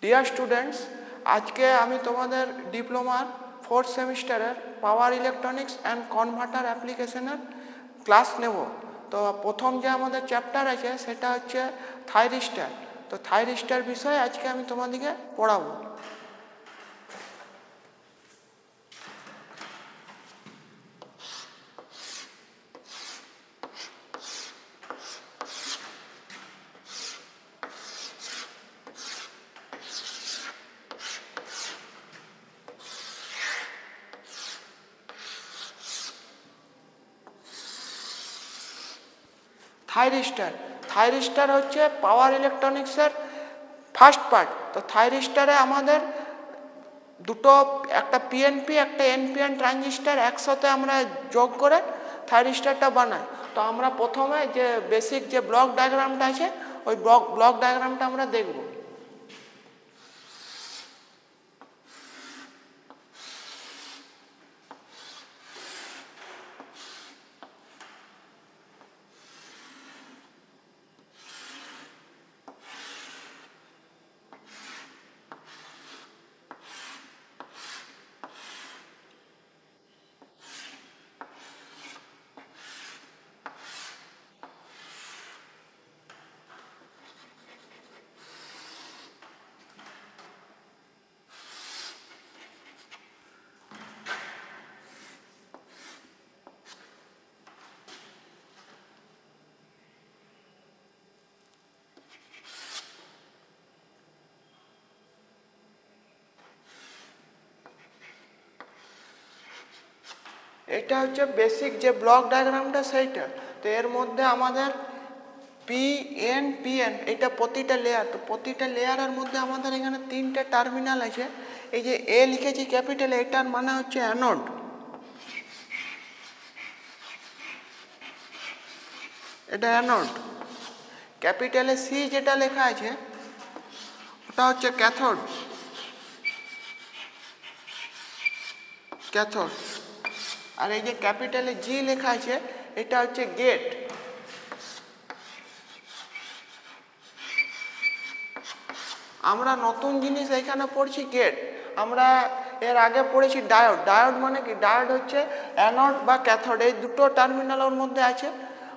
Dear students, আজকে আমি তোমাদের ডিপ্লোমার 4th সেমিস্টারের পাওয়ার ইলেকট্রনিক্স অ্যান্ড কনভার্টার অ্যাপ্লিকেশনের ক্লাস নেব। তো প্রথম যে আমাদের চ্যাপ্টার আছে সেটা হচ্ছে থাইরিস্টার। তো থাইরিস্টার বিষয়ে আজকে আমি তোমাদেরকে পড়াবো। থাইরিস্টার হচ্ছে পাওয়ার ইলেকট্রনিক্সের ফার্স্ট পার্ট। তো থাইরিস্টারে আমাদের দুটো, একটা পিএনপি একটা এনপিএন ট্রানজিস্টার একসাথে আমরা যোগ করে থাইরিস্টারটা বানাই। তো আমরা প্রথমে যে বেসিক যে ব্লক ডায়াগ্রামটা আছে ওই ব্লক ডায়াগ্রামটা আমরা দেখব। এটা হচ্ছে বেসিক যে ব্লক ডায়াগ্রামটা সেইটা। তো এর মধ্যে আমাদের পিএন এটা প্রতিটা লেয়ার। তো প্রতিটা লেয়ারের মধ্যে আমাদের এখানে তিনটে টার্মিনাল আছে। এই যে এ লিখেছি ক্যাপিটাল, এটার মানে হচ্ছে অ্যানোড। এটা অ্যানোড। ক্যাপিটালে সি যেটা লেখা আছে ওটা হচ্ছে ক্যাথোড। আর এই যে ক্যাপিটালে জি লেখা আছে এটা হচ্ছে গেট। আমরা নতুন জিনিস এখানে পড়ছি গেট। আমরা এর আগে পড়েছি ডায়োড। ডায়োড মানে কি? ডায়োড হচ্ছে অ্যানোড বা ক্যাথোড, এই দুটো টার্মিনাল ওর মধ্যে আছে।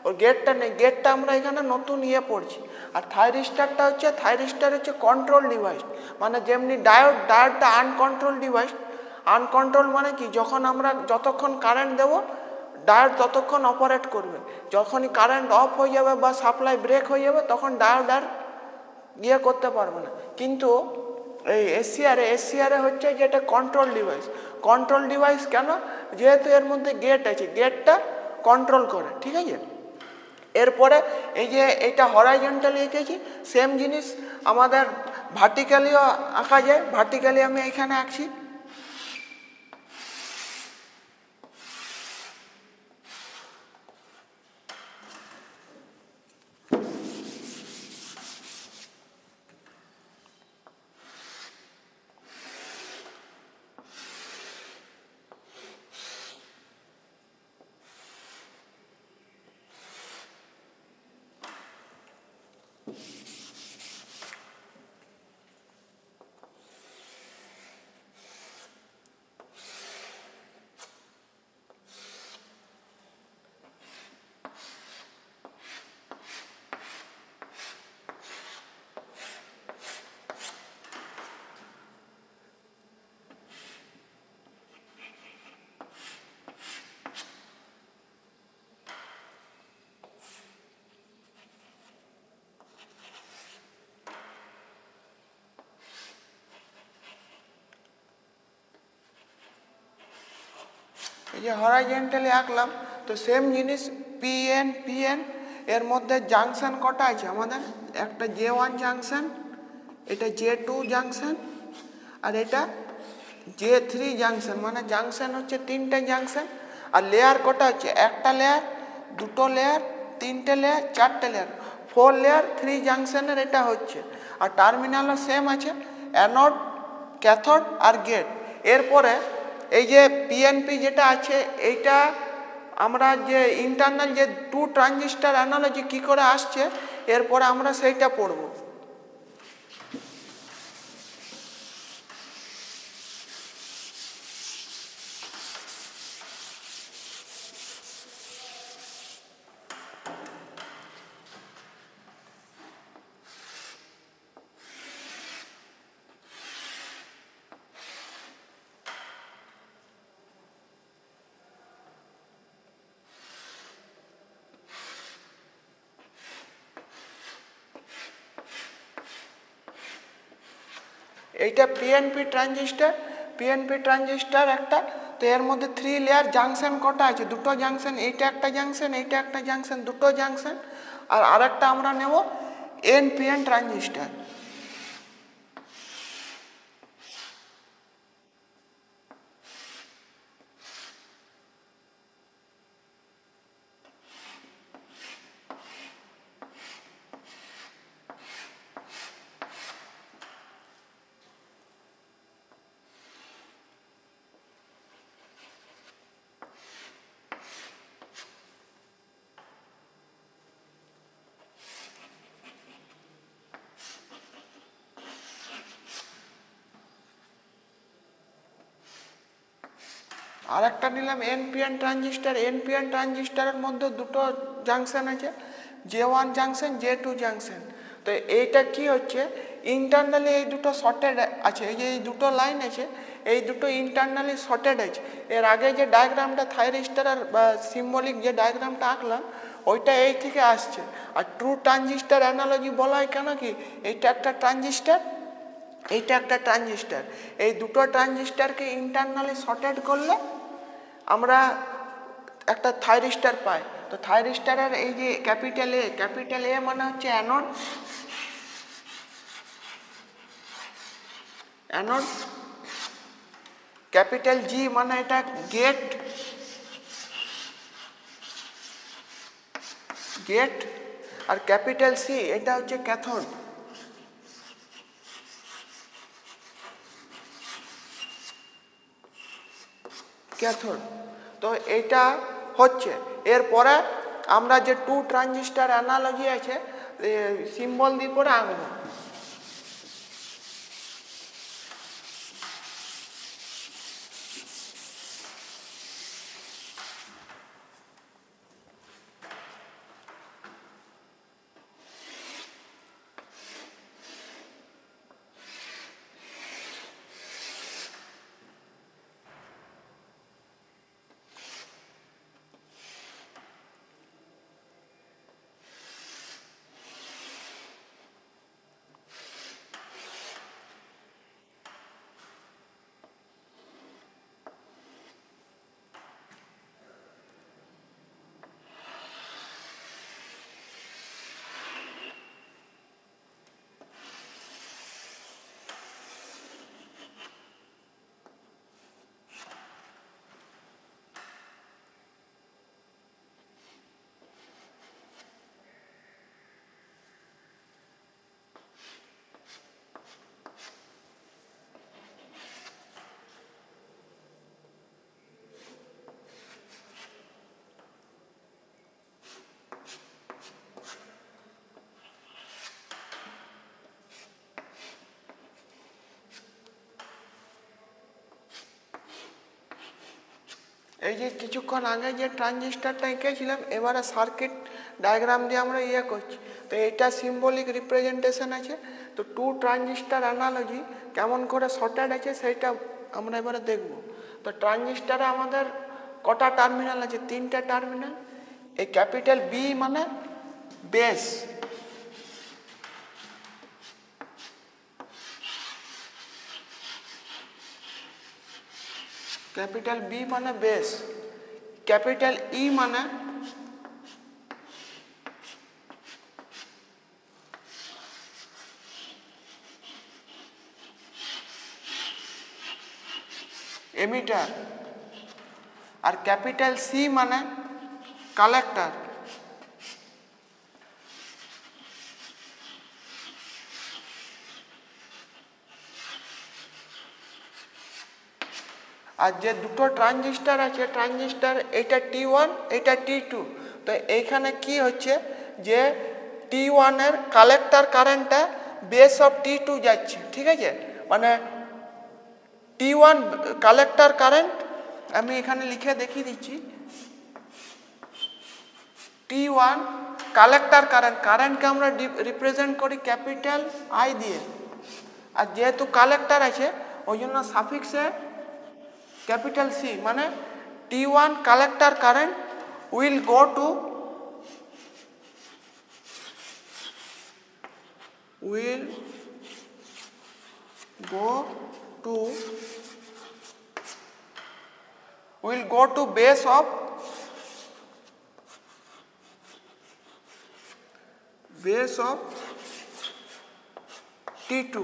ওর গেটটা নেই, গেটটা আমরা এখানে নতুন পড়ছি। আর থাইরিস্টার হচ্ছে কন্ট্রোল ডিভাইস। মানে যেমনি ডায়োডটা আনকন্ট্রোল ডিভাইস। আনকন্ট্রোল মানে কি? যতক্ষণ কারেন্ট দেব ডায়োড ততক্ষণ অপারেট করবে। যখনই কারেন্ট অফ হয়ে যাবে বা সাপ্লাই ব্রেক হয়ে যাবে তখন ডায়োড আর করতে পারবে না। কিন্তু এই এসসিআরে হচ্ছে যেটা কন্ট্রোল ডিভাইস। কন্ট্রোল ডিভাইস কেন? যেহেতু এর মধ্যে গেট আছে, গেটটা কন্ট্রোল করে, ঠিক আছে। এরপরে এই যে এটা হরাইজন্টালি এঁকেছি, সেম জিনিস আমাদের ভার্টিক্যালিও আঁকা যায়। ভার্টিক্যালি আমি এখানে আঁকছি। এই যে হরাইজন্টালি আঁকলাম। তো সেম জিনিস পিএন এর মধ্যে জাংশন কটা আছে আমাদের? একটা J1 জাংশন, এটা J2 জাংশন, আর এটা J3 জাংশন। মানে জাংশন হচ্ছে তিনটে জাংশন। আর লেয়ার কটা হচ্ছে? একটা লেয়ার, দুটো লেয়ার, তিনটে লেয়ার, চারটে লেয়ার, 4 লেয়ার 3 জাংশনের এটা হচ্ছে। আর টার্মিনালও সেম আছে, অ্যানোড, ক্যাথোড আর গেট। এরপরে এই যে পিএনপি যেটা আছে এইটা আমরা যে ইন্টারনাল যে 2 ট্রানজিস্টার অ্যানালজি কী করে আসছে এরপরে আমরা সেইটা পড়ব। এইটা পিএনপি ট্রানজিস্টার একটা। তো এর মধ্যে 3 লেয়ার জাংশন কটা আছে, দুটো জাংশন, এইটা একটা জাংশন, এইটা একটা জাংশন, দুটো জাংশন। আর আরেকটা আমরা নেব এনপিএন ট্রানজিস্টার। আর একটা নিলাম এনপিএন ট্রানজিস্টারের মধ্যে দুটো জাংশন আছে, J1 জাংশন, J2 জাংশন। তো এইটা কি হচ্ছে, ইন্টারনালি এই দুটো শর্টেড আছে, এই যে এই দুটো লাইন আছে, এই দুটো ইন্টারনালি শর্টেড আছে। এর আগে যে ডায়াগ্রামটা থাইরিস্টারের বা সিম্বলিক যে ডায়াগ্রামটা আঁকলাম, ওইটা এই থেকে আসছে। আর ট্রু ট্রানজিস্টার অ্যানালজি বলা হয় কেন কি, এইটা একটা ট্রানজিস্টার, এইটা একটা ট্রানজিস্টার, এই দুটো ট্রানজিস্টারকে ইন্টারনালি শর্টেড করলে আমরা একটা থাইরিস্টার পাই। তো থাইরিস্টারের এই যে ক্যাপিটাল এ মানে হচ্ছে অ্যানোড, ক্যাপিটাল জি মানে এটা গেট, আর ক্যাপিটাল সি এটা হচ্ছে ক্যাথোড। তো এইটা হচ্ছে, এরপরে আমরা যে টু ট্রানজিস্টার অ্যানালজি আছে সিম্বল দিয়ে পরে আঁকবো। এই যে কিছুক্ষণ আগে যে ট্রানজিস্টারটা এঁকেছিলাম, এবারে সার্কিট ডায়াগ্রাম দিয়ে আমরা করছি। তো এইটা সিম্বলিক রিপ্রেজেন্টেশন আছে। তো টু ট্রানজিস্টার অ্যানালজি কেমন করে শর্টেড আছে সেইটা আমরা এবারে দেখব। তো ট্রানজিস্টারে আমাদের কটা টার্মিনাল আছে, 3টে টার্মিনাল। এই ক্যাপিটাল বি মানে বেস, ক্যাপিটাল বি মানে বেস, ক্যাপিটাল ই মানে এমিটার, আর ক্যাপিটাল সি মানে কালেক্টর। আর যে দুটো ট্রানজিস্টার আছে, ট্রানজিস্টার এটা T1, এটা T2। তো এইখানে কি হচ্ছে যে T1 এর কালেক্টর কারেন্টটা বেস অফ T2 যাচ্ছে, ঠিক আছে। মানে T1 কালেক্টর কারেন্ট, আমি এখানে লিখে দেখিয়ে দিচ্ছি। T1 কালেক্টর কারেন্টকে আমরা রিপ্রেজেন্ট করি ক্যাপিটাল আই দিয়ে। আর যেহেতু কালেক্টর আছে ওই জন্য সাফিক্সে ক্যাপিটাল সি, মানে T1 collector current will go to go to base of T2।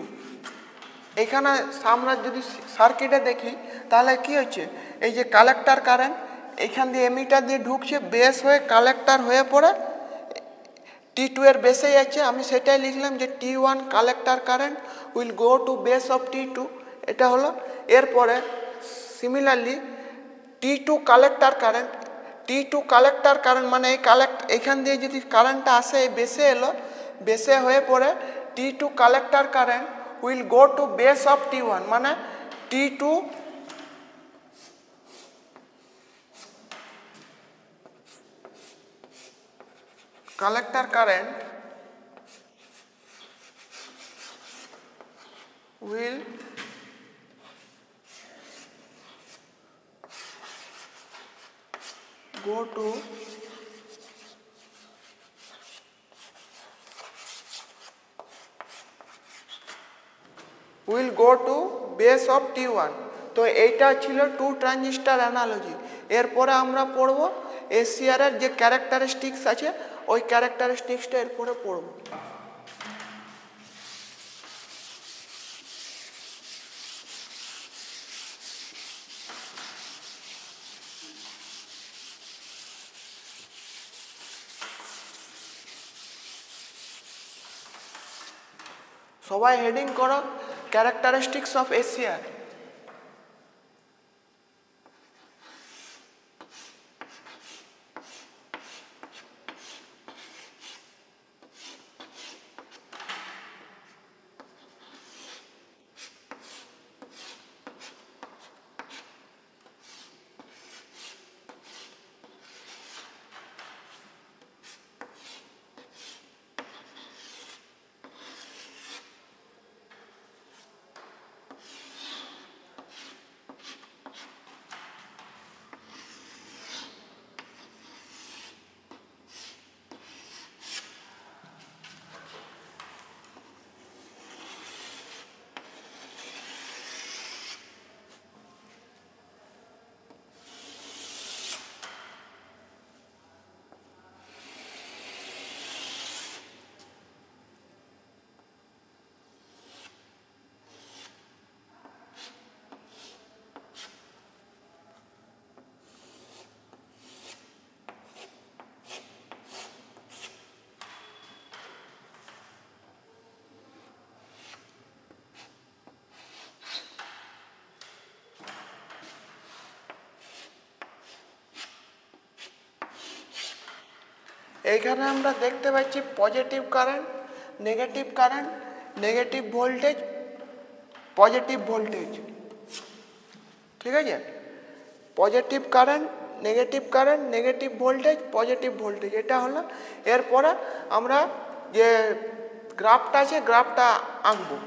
এখানে আমরা যদি সার্কিটে দেখি তাহলে কি হচ্ছে, এই যে কালেক্টর কারেন্ট এখান দিয়ে এমিটার দিয়ে ঢুকছে, বেস হয়ে কালেক্টর হয়ে পড়ে T2 এর বেসে যাচ্ছে। আমি সেটাই লিখলাম যে T1 collector current will go to base of T2, এটা হলো। এরপরে সিমিলারলি T2 কালেক্টর কারেন্ট মানে এই এখান দিয়ে যদি কারেন্টটা আসে এই বেসে এলো, বেসে হয়ে পড়ে T2 collector current will go to base of T1, মানে T2 collector current will go to base of T1। তো এইটা ছিল টু ট্রানজিস্টার অ্যানালজি। এরপরে আমরা পড়ব এসসিআর এর যে ক্যারেক্টারিস্টিক্স আছে, ওই ক্যারেক্টারিস্টিক্সটা এরপরে পড়ব। সবাই হেডিং করো ক্যারেক্টারিস্টিক্স অফ এসসিআর। এইখানে আমরা দেখতে পাচ্ছি positive current, negative voltage, positive voltage. ঠিক আছে, positive current, negative voltage, positive voltage, এটা হলো। এরপরে আমরা যে গ্রাফটা আছে গ্রাফটা আঁকবো।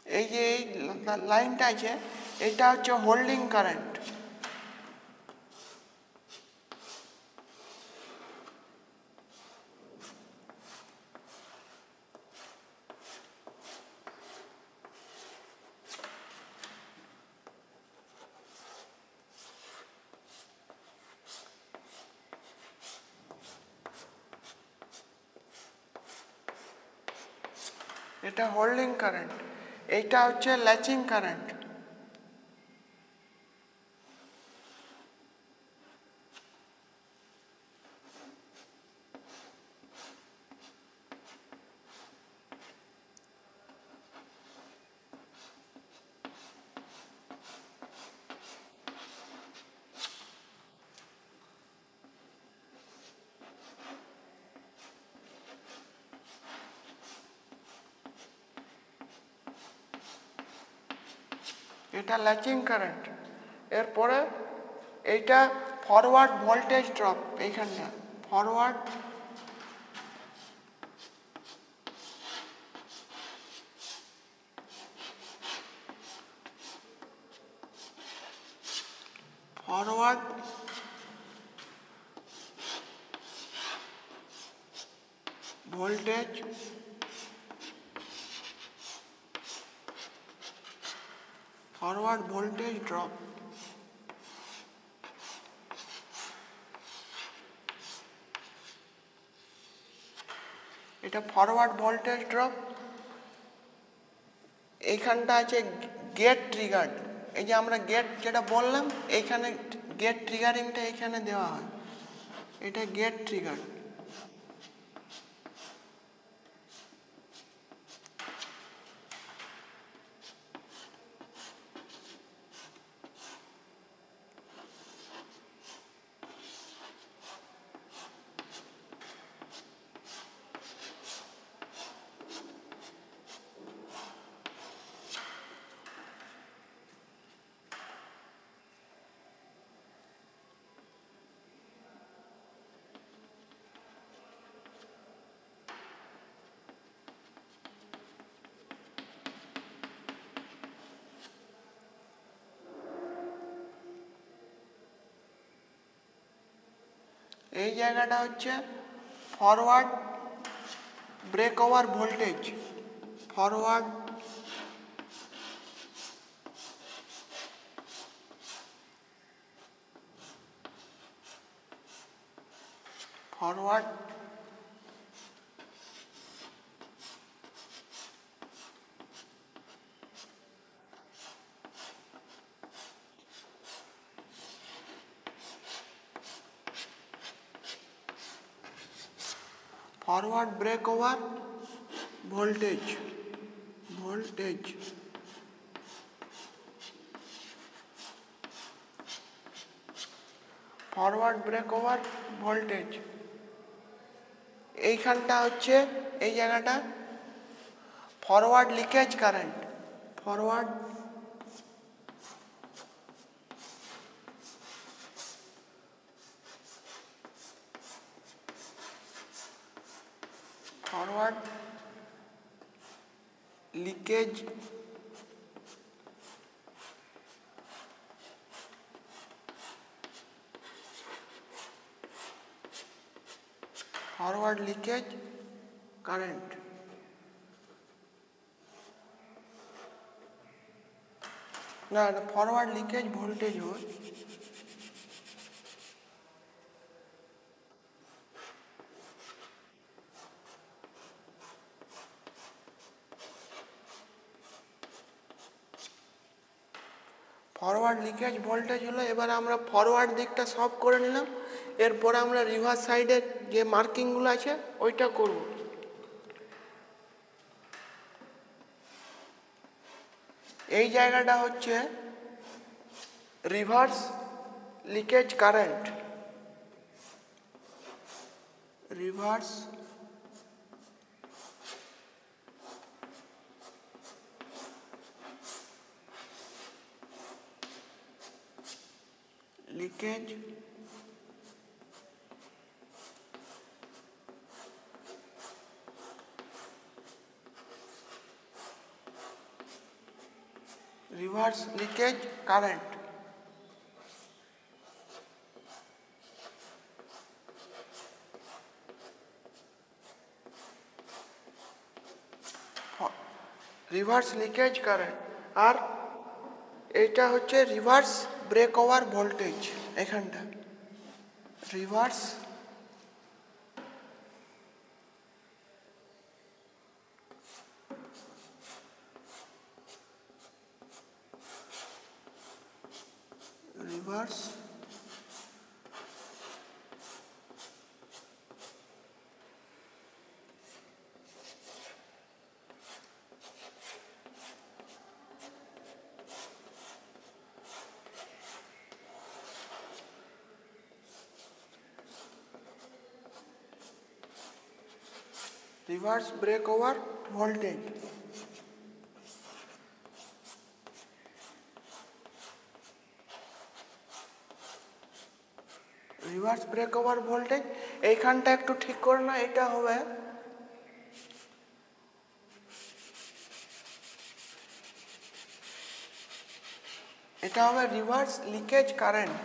এই যে এই লাইনটা আছে, এটা হচ্ছে হোল্ডিং কারেন্ট। এটা হোল্ডিং কারেন্ট, এইটা হচ্ছে ল্যাচিং কারেন্ট। এটা ল্যাচিং কারেন্ট। এরপরে এইটা ফরওয়ার্ড ভোল্টেজ ড্রপ, এইখানটা forward forward voltage forward voltage drop. এটা ফরওয়ার্ড ভোল্টেজ ড্রপ। এইখানটা আছে গেট ট্রিগার্ড। এই যে আমরা গেট যেটা বললাম, এইখানে গেট ট্রিগারিংটা এইখানে দেওয়া হয়, এটা গেট ট্রিগার। এই জায়গাটা হচ্ছে forward break over voltage, forward forward forward break over voltage, voltage forward break over voltage. এইখানটা হচ্ছে এই জায়গাটা forward leakage current, forward forward leakage forward leakage current. না, এটা ফরওয়ার্ড লিকেজ ভোল্টেজ হয়। ফরওয়ার্ড লিকেজ ভোল্টেজ হলো। এবার আমরা ফরওয়ার্ড দিকটা সব করে নিলাম, এরপরে আমরা রিভার্স সাইডের যে মার্কিংগুলো আছে ওইটা করব। এই জায়গাটা হচ্ছে reverse leakage current, reverse leakage reverse leakage current. Reverse leakage current. আর এইটা হচ্ছে রিভার্স ব্রেক ওভার ভোল্টেজ। এখানটা reverse reverse break over voltage. Reverse break over voltage এইখানটা একটু ঠিক করে না, এটা হবে রিভার্স লিকেজ কারেন্ট।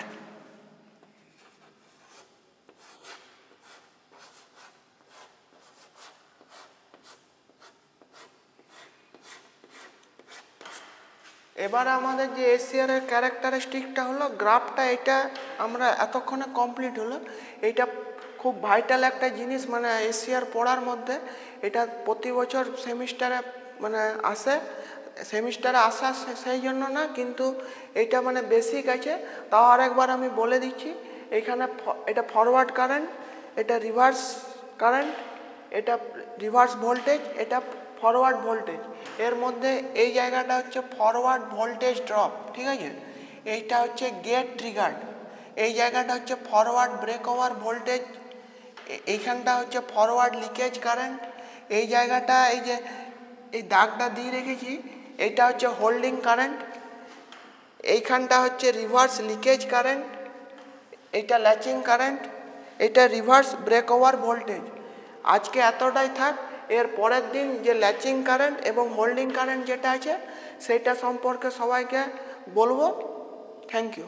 এবারে আমাদের যে এসিআর এর ক্যারেক্টারিস্টিকটা হলো গ্রাফটা, এটা আমরা এতক্ষণে কমপ্লিট হলো। এটা খুব ভাইটাল একটা জিনিস, মানে এসিআর পড়ার মধ্যে এটা প্রতি বছর সেমিস্টারে মানে আসে। সেমিস্টারে আসা সেই জন্য না, কিন্তু এটা মানে বেসিক আছে। তাও আরেকবার আমি বলে দিচ্ছি, এখানে এটা ফরওয়ার্ড কারেন্ট, এটা রিভার্স কারেন্ট, এটা রিভার্স ভোল্টেজ, এটা ফরওয়ার্ড ভোল্টেজ। এর মধ্যে এই জায়গাটা হচ্ছে ফরওয়ার্ড ভোল্টেজ ড্রপ, ঠিক আছে। এইটা হচ্ছে গেট ট্রিগার্ড। এই জায়গাটা হচ্ছে ফরওয়ার্ড ব্রেক ওভার ভোল্টেজ। এইখানটা হচ্ছে ফরওয়ার্ড লিকেজ কারেন্ট। এই জায়গাটা এই যে এই দাগটা দিয়ে রেখেছি, এইটা হচ্ছে হোল্ডিং কারেন্ট। এইখানটা হচ্ছে রিভার্স লিকেজ কারেন্ট, এইটা ল্যাচিং কারেন্ট, এটা রিভার্স ব্রেক ওভার ভোল্টেজ। আজকে এতটাই থাক। এর পরের দিন যে ল্যাচিং কারেন্ট এবং হোল্ডিং কারেন্ট যেটা আছে সেটা সম্পর্কে সবাইকে বলবো। Thank you.